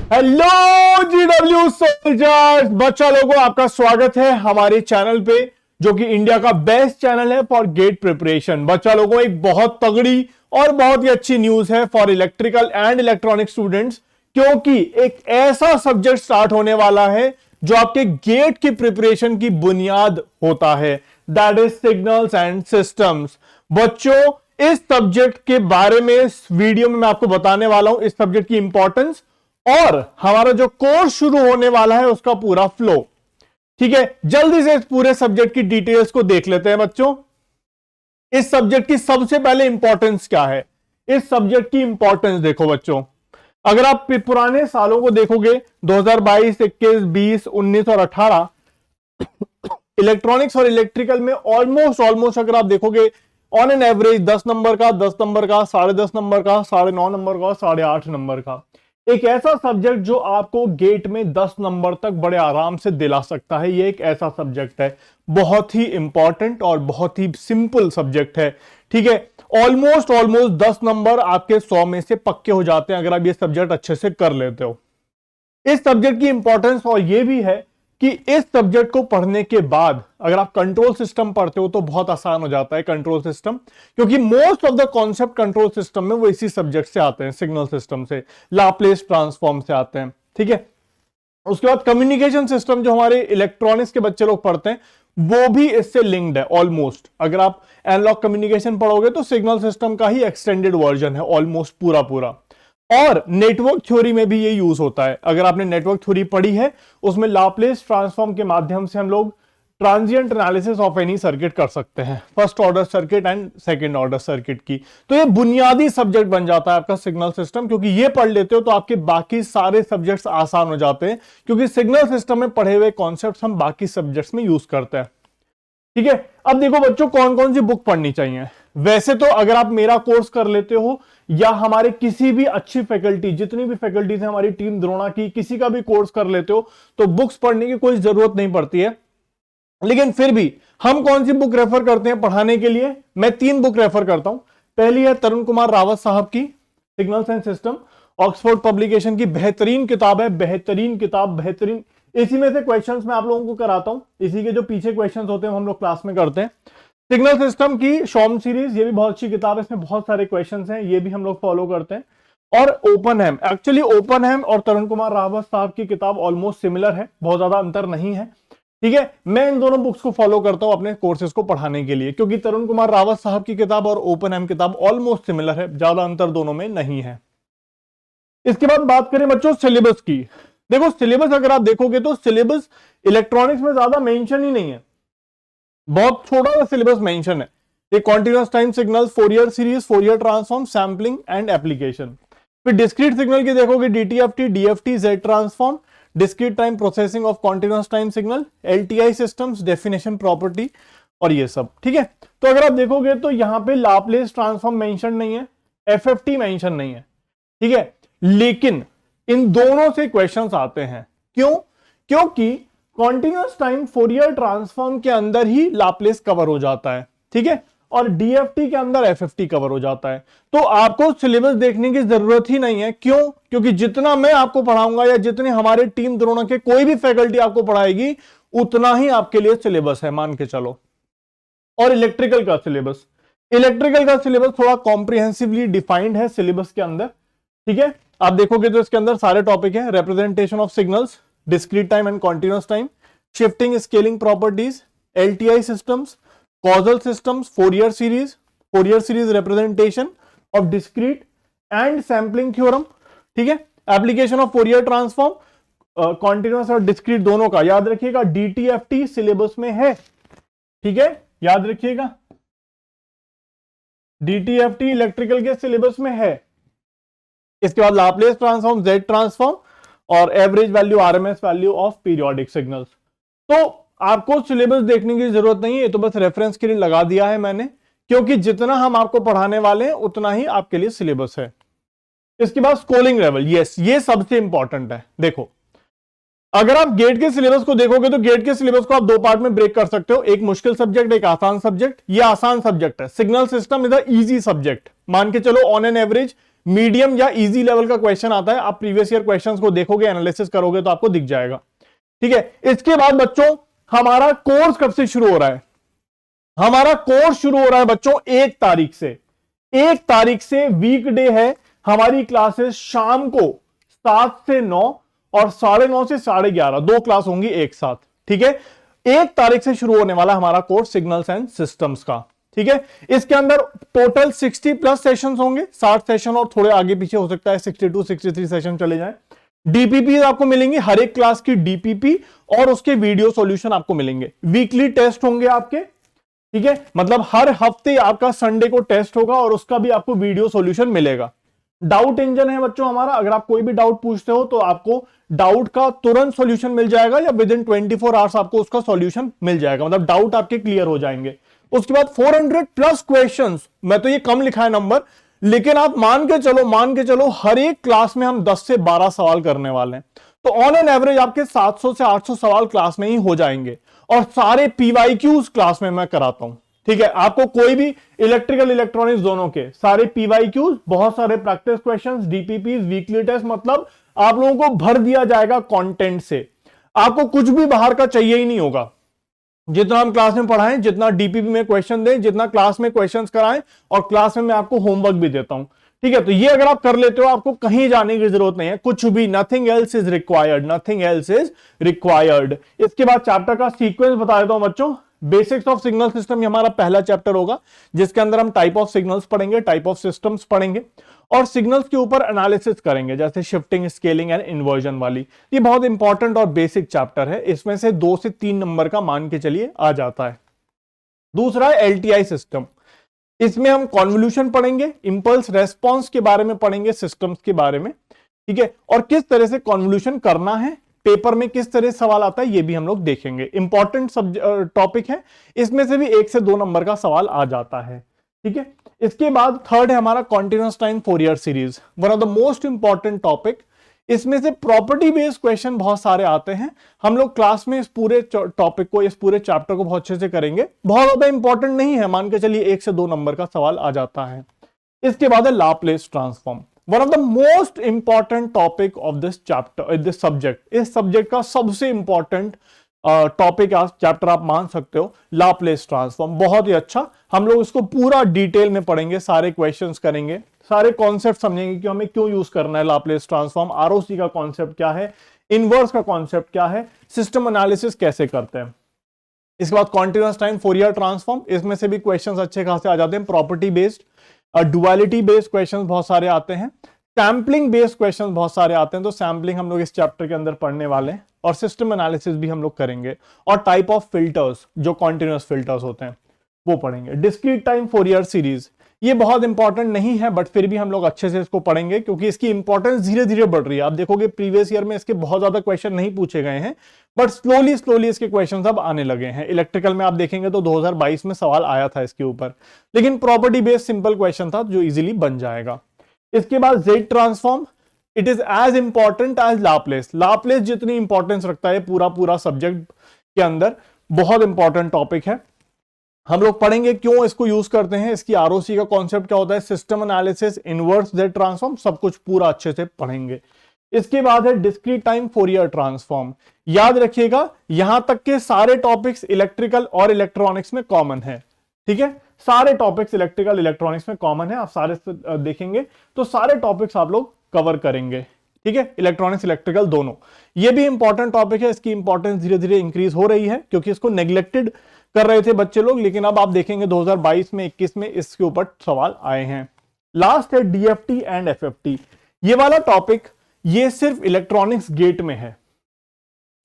Hello GW soldiers, बच्चा लोगों आपका स्वागत है हमारे चैनल पे, जो कि इंडिया का बेस्ट चैनल है फॉर गेट प्रिपरेशन। बच्चा लोगों, एक बहुत तगड़ी और बहुत ही अच्छी न्यूज है for electrical and electronic students, क्योंकि एक ऐसा सब्जेक्ट स्टार्ट होने वाला है जो आपके गेट की प्रिपरेशन की बुनियाद होता है, that is signals and systems. बच्चों, इस सब्जेक्ट के बारे में इस वीडियो में मैं आपको बताने वाला हूं, इस सब्जेक्ट की इंपॉर्टेंस और हमारा जो कोर्स शुरू होने वाला है उसका पूरा फ्लो। ठीक है, जल्दी से इस पूरे सब्जेक्ट की डिटेल्स को देख लेते हैं बच्चों। इस सब्जेक्ट की सबसे पहले इंपॉर्टेंस क्या है? इस सब्जेक्ट की इंपॉर्टेंस देखो बच्चों, अगर आप पुराने सालों को देखोगे 2022, 21, 20, 19 और 18, इलेक्ट्रॉनिक्स और इलेक्ट्रिकल में ऑलमोस्ट अगर आप देखोगे ऑन एन एवरेज 10 नंबर का, 10 नंबर का, 10.5 नंबर का, 9.5 नंबर का, 8.5 नंबर का, एक ऐसा सब्जेक्ट जो आपको गेट में 10 नंबर तक बड़े आराम से दिला सकता है। ये एक ऐसा सब्जेक्ट है, बहुत ही इंपॉर्टेंट और बहुत ही सिंपल सब्जेक्ट है। ठीक है, ऑलमोस्ट 10 नंबर आपके 100 में से पक्के हो जाते हैं अगर आप ये सब्जेक्ट अच्छे से कर लेते हो। इस सब्जेक्ट की इंपॉर्टेंस और ये भी है कि इस सब्जेक्ट को पढ़ने के बाद अगर आप कंट्रोल सिस्टम पढ़ते हो तो बहुत आसान हो जाता है कंट्रोल सिस्टम, क्योंकि most of the concept control system में वो इसी सब्जेक्ट से आते हैं, सिग्नल सिस्टम से, लाप्लेस ट्रांसफॉर्म से आते हैं। ठीक है, उसके बाद कम्युनिकेशन सिस्टम जो हमारे इलेक्ट्रॉनिक्स के बच्चे लोग पढ़ते हैं वो भी इससे लिंक्ड है ऑलमोस्ट। अगर आप एनालॉग कम्युनिकेशन पढ़ोगे तो सिग्नल सिस्टम का ही एक्सटेंडेड वर्जन है ऑलमोस्ट पूरा। और नेटवर्क थ्योरी में भी ये यूज होता है। अगर आपने नेटवर्क थ्योरी पढ़ी है उसमें लाप्लेस ट्रांसफॉर्म के माध्यम से हम लोग transient analysis of any circuit कर सकते हैं, first order circuit and second order circuit की। तो ये बुनियादी सब्जेक्ट बन जाता है आपका सिग्नल सिस्टम, क्योंकि ये पढ़ लेते हो तो आपके बाकी सारे सब्जेक्ट्स आसान हो जाते हैं, क्योंकि सिग्नल सिस्टम में पढ़े हुए कॉन्सेप्ट्स हम बाकी सब्जेक्ट्स में यूज करते हैं। ठीक है, अब देखो बच्चों कौन कौन सी बुक पढ़नी चाहिए। वैसे तो अगर आप मेरा कोर्स कर लेते हो या हमारे किसी भी अच्छी फैकल्टी, जितनी भी फैकल्टीज है हमारी टीम द्रोणा की, किसी का भी कोर्स कर लेते हो तो बुक्स पढ़ने की कोई जरूरत नहीं पड़ती है। लेकिन फिर भी हम कौन सी बुक रेफर करते हैं पढ़ाने के लिए? मैं 3 बुक रेफर करता हूं। पहली है तरुण कुमार रावत साहब की signals and system, Oxford publication की बेहतरीन किताब है, बेहतरीन किताब, बेहतरीन। इसी में से क्वेश्चंस मैं आप लोगों को कराता हूं, इसी के जो पीछे क्वेश्चंस होते हैं हम लोग क्लास में करते हैं। सिग्नल सिस्टम की शॉम सीरीज, ये भी बहुत अच्छी किताब है, इसमें बहुत सारे क्वेश्चंस हैं, ये भी हम लोग फॉलो करते हैं। और ओपनहैम, एक्चुअली ओपनहैम और तरुण कुमार रावत साहब की किताब ऑलमोस्ट सिमिलर है, बहुत ज्यादा अंतर नहीं है। ठीक है, मैं इन दोनों बुक्स को फॉलो करता हूं अपने कोर्सेज को पढ़ाने के लिए, क्योंकि तरुण कुमार रावत साहब की किताब और ओपनहैम किताब ऑलमोस्ट सिमिलर है, ज्यादा अंतर दोनों में नहीं है। इसके बाद बात करें बच्चों सिलेबस की। देखो सिलेबस अगर आप देखोगे तो सिलेबस इलेक्ट्रॉनिक्स में ज्यादा मेंशन ही नहीं है, बहुत छोटा सा सिलेबस मेंशन है। ये continuous time signal, Fourier series, Fourier transform, sampling and application. फिर डिस्क्रीट सिग्नल की देखोगे DTFT, DFT, Z transform, discrete time processing of continuous time signal, LTI systems, definition, property और ये सब। ठीक है, तो अगर आप देखोगे तो यहां पे लाप्लेस ट्रांसफॉर्म मेंशन नहीं है, एफएफटी मेंशन नहीं है। ठीक है, लेकिन इन दोनों से क्वेश्चंस आते हैं। क्यों? क्योंकि कॉन्टिन्यूअस टाइम फोरियर ट्रांसफॉर्म के अंदर ही लाप्लेस कवर हो जाता है। ठीक है, और डीएफटी के अंदर एफएफटी कवर हो जाता है। तो आपको सिलेबस देखने की जरूरत ही नहीं है। क्यों? क्योंकि जितना मैं आपको पढ़ाऊंगा या जितनी हमारे टीम द्रोणा के कोई भी फैकल्टी आपको पढ़ाएगी उतना ही आपके लिए सिलेबस है, मान के चलो। और इलेक्ट्रिकल का सिलेबस थोड़ा कॉम्प्रिहेंसिवली डिफाइंड है सिलेबस के अंदर। ठीक है, आप देखोगे तो इसके अंदर सारे टॉपिक हैं, representation of signals, discrete time and continuous time, shifting scaling properties, LTI systems, causal systems, Fourier series representation of discrete and sampling theorem. ठीक है, application of Fourier transform, continuous और डिस्क्रीट दोनों का याद रखिएगा, डीटीएफटी सिलेबस में है। ठीक है, याद रखिएगा डीटीएफटी इलेक्ट्रिकल के सिलेबस में है। इसके बाद लाप्लेस ट्रांसफॉर्म, जेड ट्रांसफॉर्म और average value, RMS value of periodic signals. तो आपको सिलेबस देखने की जरूरत नहीं है, ये तो बस रेफरेंस के लिए लगा दिया है मैंने, क्योंकि जितना हम आपको पढ़ाने वाले हैं उतना ही आपके लिए सिलेबस है। इसके बाद स्कोरिंग लेवल, यस ये सबसे इंपॉर्टेंट है। देखो अगर आप गेट के सिलेबस को देखोगे तो गेट के सिलेबस को आप 2 पार्ट में ब्रेक कर सकते हो, एक मुश्किल सब्जेक्ट, एक आसान सब्जेक्ट। ये आसान सब्जेक्ट है, signal system is a easy subject, मान के चलो ऑन एन एवरेज मीडियम या इजी लेवल का क्वेश्चन आता है, आप प्रीवियस ईयर क्वेश्चंस को देखोगे, एनालिसिस करोगे तो आपको दिख जाएगा। ठीक है, इसके बाद बच्चों हमारा कोर्स कब से शुरू हो रहा है? हमारा कोर्स शुरू हो रहा है बच्चों 1 तारीख से। 1 तारीख से वीकडे है, हमारी क्लासेस शाम को 7 से 9 और 9:30 से 11:30 2 क्लास होंगी एक साथ। ठीक है, 1 तारीख से शुरू होने वाला हमारा कोर्स सिग्नल्स एंड सिस्टम्स का। ठीक है, इसके अंदर टोटल 60+ सेशंस होंगे, 60 सेशन और थोड़े आगे पीछे हो सकता है 62 63 सेशन चले जाएं। डीपीपी आपको मिलेंगे, हर एक क्लास की डीपीपी और उसके वीडियो सॉल्यूशन आपको मिलेंगे। वीकली टेस्ट होंगे आपके, ठीक है, मतलब हर हफ्ते आपका संडे को टेस्ट होगा और उसका भी आपको वीडियो सॉल्यूशन मिलेगा। डाउट इंजन है बच्चों हमारा, अगर आप कोई भी डाउट पूछते हो तो आपको डाउट का तुरंत सॉल्यूशन मिल जाएगा या विद इन 24 आवर्स आपको उसका सॉल्यूशन मिल जाएगा, मतलब डाउट आपके क्लियर हो जाएंगे। उसके बाद 400+ क्वेश्चंस, मैं तो ये कम लिखा है नंबर, लेकिन आप मान के चलो हर एक क्लास में हम 10 से 12 सवाल करने वाले हैं, तो ऑन एन एवरेज आपके 700 से 800 सवाल क्लास में ही हो जाएंगे। और सारे पीवाईक्यूज क्लास में मैं कराता हूं। ठीक है, आपको कोई भी इलेक्ट्रिकल इलेक्ट्रॉनिक्स दोनों के सारे पीवाईक्यूज, बहुत सारे practice questions, DPP, weekly test, मतलब आप लोगों को भर दिया जाएगा कंटेंट से। आपको कुछ भी बाहर का चाहिए ही नहीं होगा। जितना हम क्लास में पढ़ाएं, जितना डीपीपी में क्वेश्चन दें, जितना क्लास में क्वेश्चंस कराएं, और क्लास में मैं आपको होमवर्क भी देता हूं। ठीक है, तो ये अगर आप कर लेते हो आपको कहीं जाने की जरूरत नहीं है, कुछ भी, nothing else is required, nothing else is required. इसके बाद चैप्टर का सीक्वेंस बता देता हूं बच्चों। बेसिक्स ऑफ सिग्नल सिस्टम ये हमारा पहला चैप्टर होगा, जिसके अंदर हम टाइप ऑफ सिग्नल्स पढ़ेंगे, टाइप ऑफ सिस्टम्स पढ़ेंगे और सिग्नल्स के ऊपर एनालिसिस करेंगे, जैसे शिफ्टिंग, स्केलिंग एंड इन्वर्जन वाली। ये बहुत इंपॉर्टेंट और बेसिक चैप्टर है, इसमें से 2 से 3 नंबर का मान के चलिए आ जाता है। दूसरा है एलटीआई सिस्टम, इसमें हम कॉन्वोल्यूशन पढ़ेंगे, इंपल्स रेस्पॉन्स के बारे में पढ़ेंगे, सिस्टम्स के बारे में। ठीक है, और किस तरह से कॉन्वोल्यूशन करना है, पेपर में किस तरह सवाल आता है, ये भी हम लोग देखेंगे। इंपॉर्टेंट टॉपिक है, इसमें से भी 1 से 2 नंबर का सवाल आ जाता है। ठीक है, इसके बाद थर्ड है हमारा continuous time Fourier series, one of the most important topic. इसमें से प्रॉपर्टी बेस्ड क्वेश्चन बहुत सारे आते हैं। हम लोग क्लास में इस पूरे टॉपिक को, इस पूरे चैप्टर को बहुत अच्छे से करेंगे। बहुत ज्यादा इंपॉर्टेंट नहीं है, मान के चलिए 1 से 2 नंबर का सवाल आ जाता है। इसके बाद है Laplace transform, one of the most important topic of this chapter, this subject. इस सब्जेक्ट का सबसे इंपॉर्टेंट टॉपिक चैप्टर आप मान सकते हो, लाप्लेस ट्रांसफॉर्म। बहुत ही अच्छा, हम लोग इसको पूरा डिटेल में पढ़ेंगे, सारे क्वेश्चंस करेंगे, सारे कॉन्सेप्ट समझेंगे कि हमें क्यों यूज करना है लाप्लेस ट्रांसफॉर्म, आरओसी का कॉन्सेप्ट क्या है, इनवर्स का कॉन्सेप्ट क्या है, सिस्टम एनालिसिस कैसे करते हैं। इसके बाद कॉन्टिन्यूअस टाइम फोरियर ट्रांसफॉर्म, इसमें से भी क्वेश्चंस अच्छे खासे आ जाते हैं। Property based, duality based questions बहुत सारे आते हैं। सैम्पलिंग बेस्ड क्वेश्चंस बहुत सारे आते हैं, तो सैम्पलिंग हम लोग इस चैप्टर के अंदर पढ़ने वाले हैं। और सिस्टम एनालिसिस भी हम लोग करेंगे, और टाइप ऑफ फिल्टर्स, जो कॉन्टिन्यूअस फिल्टर्स होते हैं वो पढ़ेंगे। डिस्क्रीट टाइम फोरियर सीरीज, ये बहुत इंपॉर्टेंट नहीं है, बट फिर भी हम लोग अच्छे से इसको पढ़ेंगे, क्योंकि इसकी इंपॉर्टेंस धीरे धीरे बढ़ रही है। आप देखोगे प्रीवियस ईयर में इसके बहुत ज्यादा क्वेश्चन नहीं पूछे गए हैं, बट स्लोली इसके क्वेश्चन अब आने लगे हैं। इलेक्ट्रिकल में आप देखेंगे तो 2022 में सवाल आया था इसके ऊपर, लेकिन प्रॉपर्टी बेस्ड सिंपल क्वेश्चन था जो इजिली बन जाएगा। इसके बाद Z transform, it is as important as Laplace. Laplace जितनी इंपॉर्टेंस रखता है पूरा सब्जेक्ट के अंदर, बहुत इंपॉर्टेंट टॉपिक है। हम लोग पढ़ेंगे क्यों इसको यूज करते हैं, इसकी आरओसी का कॉन्सेप्ट क्या होता है, system analysis, inverse Z transform, सब कुछ पूरा अच्छे से पढ़ेंगे। इसके बाद है डिस्क्रीट टाइम फोरियर ट्रांसफॉर्म। याद रखिएगा, यहां तक के सारे टॉपिक्स इलेक्ट्रिकल और इलेक्ट्रॉनिक्स में कॉमन है। ठीक है, सारे टॉपिक्स इलेक्ट्रिकल इलेक्ट्रॉनिक्स में कॉमन है, आप सारे देखेंगे तो सारे टॉपिक्स आप लोग कवर करेंगे। ठीक है, इलेक्ट्रॉनिक्स इलेक्ट्रिकल दोनों। ये भी इंपॉर्टेंट टॉपिक है, इसकी इंपॉर्टेंस धीरे धीरे इंक्रीज हो रही है, क्योंकि इसको नेग्लेक्टेड कर रहे थे बच्चे लोग, लेकिन अब आप देखेंगे 2022 में 21 में इसके ऊपर सवाल आए हैं। लास्ट है डीएफटी एंड एफएफटी। ये वाला टॉपिक ये सिर्फ इलेक्ट्रॉनिक्स गेट में है।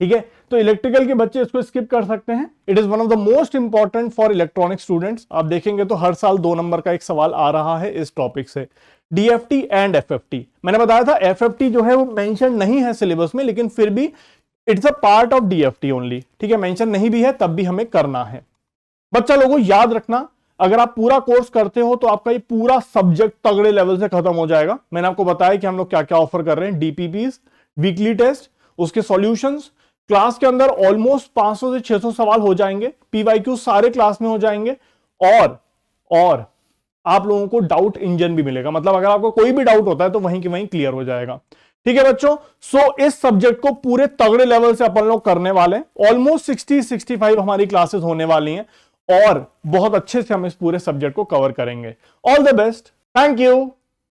ठीक है, तो इलेक्ट्रिकल के बच्चे इसको स्किप कर सकते हैं। It is one of the most important for electronic students. आप देखेंगे तो हर साल 2 नंबर का एक सवाल आ रहा है इस टॉपिक से, डीएफटी एंड एफएफटी। मैंने बताया था एफएफटी जो है वो मेंशन नहीं है सिलेबस में, लेकिन फिर भी it's a part of DFT only. ठीक है, मेंशन नहीं भी है तब भी हमें करना है। बच्चा लोगों याद रखना, अगर आप पूरा कोर्स करते हो तो आपका ये पूरा सब्जेक्ट तगड़े लेवल से खत्म हो जाएगा। मैंने आपको बताया कि हम लोग क्या क्या ऑफर कर रहे हैं, डीपीपीज, वीकली टेस्ट, उसके सॉल्यूशंस, क्लास के अंदर ऑलमोस्ट 500 से 600 सवाल हो जाएंगे, पीवाईक्यू सारे क्लास में हो जाएंगे, और आप लोगों को डाउट इंजन भी मिलेगा, मतलब अगर आपको कोई भी डाउट होता है तो वहीं की वहीं क्लियर हो जाएगा। ठीक है बच्चों, सो इस सब्जेक्ट को पूरे तगड़े लेवल से अपन लोग करने वाले हैं। ऑलमोस्ट 60-65 हमारी क्लासेस होने वाली हैं और बहुत अच्छे से हम इस पूरे सब्जेक्ट को कवर करेंगे। All the best, thank you.